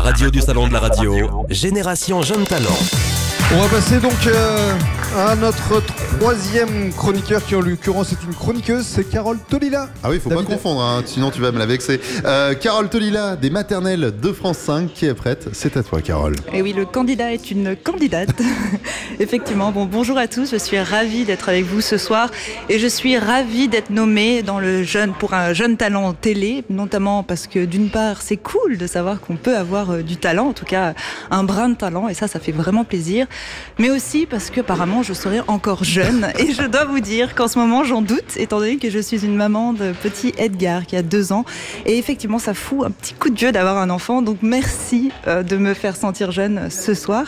radio du Salon de la Radio, Génération Jeune Talent. On va passer donc à notre troisième chroniqueur qui en l'occurrence est une chroniqueuse, c'est Carole Tolila. Ah oui, faut pas confondre, hein, sinon tu vas me la vexer. Carole Tolila des maternelles de France 5 qui est prête, c'est à toi Carole. Et oui, le candidat est une candidate. Effectivement, bonjour à tous, je suis ravie d'être avec vous ce soir et je suis ravie d'être nommée pour un jeune talent télé, notamment parce que d'une part c'est cool de savoir qu'on peut avoir du talent, en tout cas un brin de talent, et ça fait vraiment plaisir, mais aussi parce qu'apparemment je serai encore jeune et je dois vous dire qu'en ce moment j'en doute, étant donné que je suis une maman de petit Edgar qui a 2 ans, et effectivement ça fout un petit coup de vieux d'avoir un enfant, donc merci de me faire sentir jeune ce soir.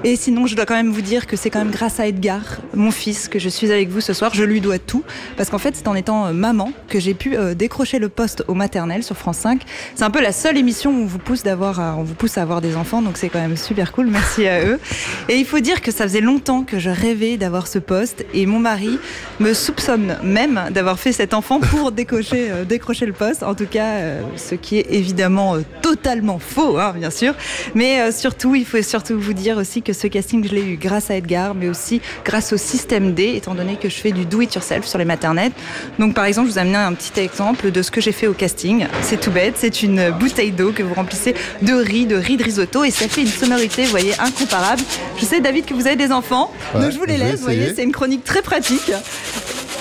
Et sinon je dois quand même vous dire que c'est quand même grâce à Edgar, mon fils, que je suis avec vous ce soir. Je lui dois tout, parce qu'en fait c'est en étant maman que j'ai pu décrocher le poste au maternel sur France 5. C'est un peu la seule émission où on vous pousse à avoir des enfants, donc c'est quand même super cool, merci à eux. Et il faut dire que ça faisait longtemps que je rêvais d'avoir ce poste, et mon mari me soupçonne même d'avoir fait cet enfant pour décrocher le poste, en tout cas ce qui est évidemment totalement faux, hein, bien sûr, mais surtout il faut surtout vous dire aussi que ce casting je l'ai eu grâce à Edgar, mais aussi grâce au système D, étant donné que je fais du do it yourself sur les maternelles. Donc par exemple je vous amène un petit exemple de ce que j'ai fait au casting. C'est tout bête, c'est une bouteille d'eau que vous remplissez de riz de risotto, et ça fait une sonorité, vous voyez, incomparable. Je sais David que vous avez des enfants, donc je vous les laisse, vous voyez, c'est une chronique très pratique.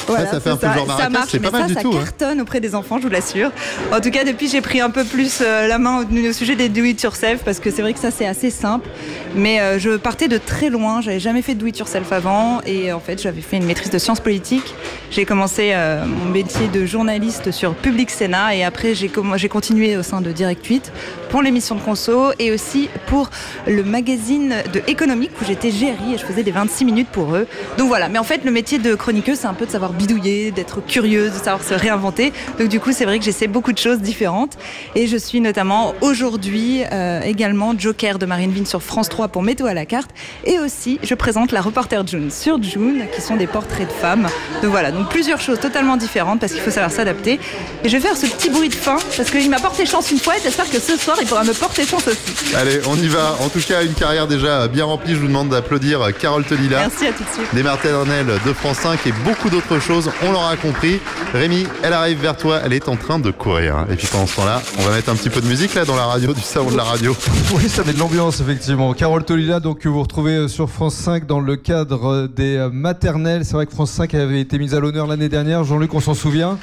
Voilà, ça fait un peu genre Marrakech, ça marche, c'est pas mal du tout. Ça cartonne auprès des enfants, je vous l'assure. En tout cas, depuis, j'ai pris un peu plus la main au sujet des do it yourself, parce que c'est vrai que ça, c'est assez simple. Mais je partais de très loin, j'avais jamais fait de do it yourself avant, et en fait, j'avais fait une maîtrise de sciences politiques. J'ai commencé mon métier de journaliste sur Public Sénat, et après, j'ai continué au sein de Direct 8 pour l'émission de Conso, et aussi pour le magazine de économique où j'étais gérie et je faisais des 26 minutes pour eux. Donc voilà, mais en fait, le métier de chroniqueuse, c'est un peu de savoir bidouiller, d'être curieuse, de savoir se réinventer. Donc du coup, c'est vrai que j'essaie beaucoup de choses différentes. Et je suis notamment aujourd'hui également Joker de Marine Vigne sur France 3 pour Météo à la carte. Et aussi, je présente la reporter June sur June, qui sont des portraits de femmes. Donc voilà, donc plusieurs choses totalement différentes parce qu'il faut savoir s'adapter. Et je vais faire ce petit bruit de fin parce qu'il m'a porté chance une fois et j'espère que ce soir, il pourra me porter chance aussi. Allez, on y va. En tout cas, une carrière déjà bien remplie. Je vous demande d'applaudir Carole Tolila. Merci, à tout de suite. Des maternelles de France 5 et beaucoup d'autres choses. On l'aura compris. Rémi, elle arrive vers toi. Elle est en train de courir. Et puis pendant ce temps-là, on va mettre un petit peu de musique là dans la radio, du salon de la radio. Oui, ça met de l'ambiance effectivement. Carole Tolila, donc que vous retrouvez sur France 5 dans le cadre des maternelles. C'est vrai que France 5 avait été mise à l'honneur l'année dernière. Jean-Luc, on s'en souvient,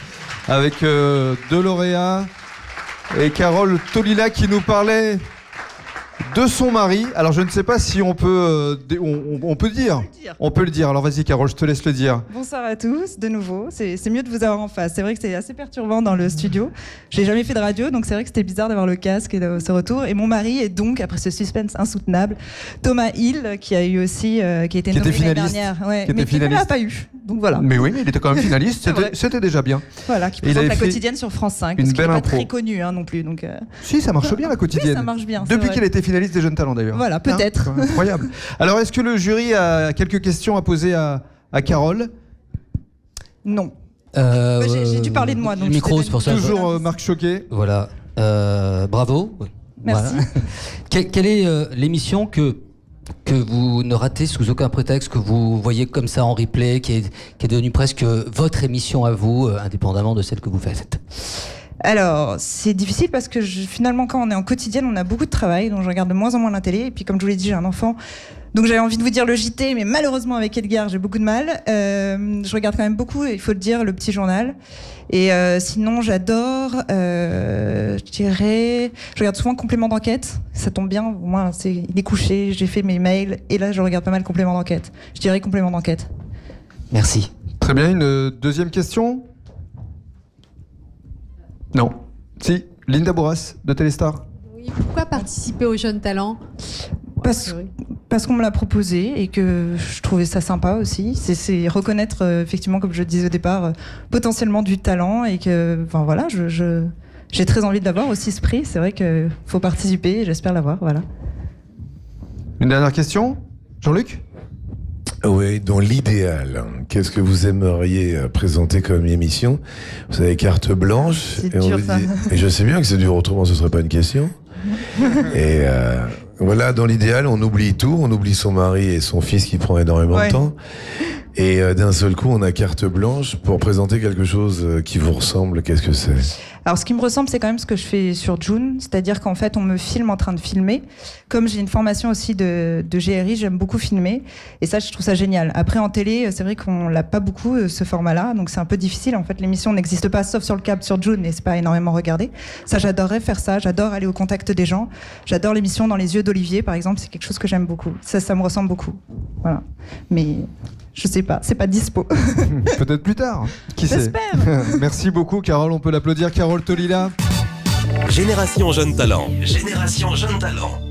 avec deux lauréats et Carole Tolila qui nous parlait de son mari. Alors je ne sais pas si on peut on peut dire. On peut le dire. Alors vas-y Carole, je te laisse le dire. Bonsoir à tous, de nouveau. C'est mieux de vous avoir en face. C'est vrai que c'est assez perturbant dans le studio. J'ai jamais fait de radio, donc c'est vrai que c'était bizarre d'avoir le casque et de ce retour. Et mon mari est donc, après ce suspense insoutenable, Thomas Hill, qui a eu aussi, qui a été nommé l'année dernière. Ouais, mais qui ne l'a pas eu. Donc voilà. Mais oui, mais il était quand même finaliste. C'était déjà bien. Voilà, qui présente la quotidienne sur France 5. Parce qu'il n'est pas très connu non plus. Donc, si, ça marche bien la quotidienne. Oui, ça marche bien. Depuis qu'il était finaliste des Jeunes Talents d'ailleurs. Voilà, peut-être. Incroyable. Alors, est-ce que le jury a quelques questions à poser à Carole ? Non. J'ai dû parler de moi. Donc micro, c'est pour ça. Toujours Marc Choquet. Voilà. Bravo. Merci. Voilà. Quelle est l'émission que vous ne ratez sous aucun prétexte, que vous voyez comme ça en replay, qui est devenue presque votre émission à vous, indépendamment de celle que vous faites ? Alors, c'est difficile parce que finalement, quand on est en quotidienne, on a beaucoup de travail, donc je regarde de moins en moins la télé. Et puis, comme je vous l'ai dit, j'ai un enfant, donc j'avais envie de vous dire le JT, mais malheureusement avec Edgar, j'ai beaucoup de mal. Je regarde quand même beaucoup, il faut le dire, le petit journal. Et sinon, j'adore, je regarde souvent Complément d'enquête. Ça tombe bien, au moins, il est couché, j'ai fait mes mails, et là, je regarde pas mal Complément d'enquête. Je dirais Complément d'enquête. Merci. Très bien, une deuxième question ? Non. Si, Linda Bourras de Téléstar. Oui, pourquoi participer aux Jeunes Talents ? Parce qu'on me l'a proposé et que je trouvais ça sympa aussi. C'est reconnaître, effectivement, comme je le disais au départ, potentiellement du talent et que, enfin voilà, j'ai très envie de l'avoir aussi ce prix. C'est vrai qu'il faut participer et j'espère l'avoir, voilà. Une dernière question ? Jean-Luc ? Oui, dans l'idéal, qu'est-ce que vous aimeriez présenter comme émission ? Vous avez carte blanche. C'est dur, ça. Et je sais bien que c'est dur, autrement ce ne serait pas une question. Et voilà, dans l'idéal, on oublie tout, on oublie son mari et son fils qui prend énormément de temps. Et d'un seul coup, on a carte blanche pour présenter quelque chose qui vous ressemble. Qu'est-ce que c'est ? Alors, ce qui me ressemble, c'est quand même ce que je fais sur June, c'est-à-dire qu'en fait, on me filme en train de filmer. Comme j'ai une formation aussi de GRI, j'aime beaucoup filmer, et ça, je trouve ça génial. Après, en télé, c'est vrai qu'on l'a pas beaucoup, ce format-là, donc c'est un peu difficile. En fait, l'émission n'existe pas, sauf sur le câble sur June, et c'est pas énormément regardé. Ça, j'adorerais faire ça, j'adore aller au contact des gens. J'adore l'émission Dans les yeux d'Olivier, par exemple, c'est quelque chose que j'aime beaucoup. Ça me ressemble beaucoup. Voilà. Mais... je sais pas, c'est pas dispo. Peut-être plus tard. Qui sait ? J'espère. Merci beaucoup, Carole. On peut l'applaudir. Carole Tolila. Génération Jeune Talent. Génération Jeune Talent.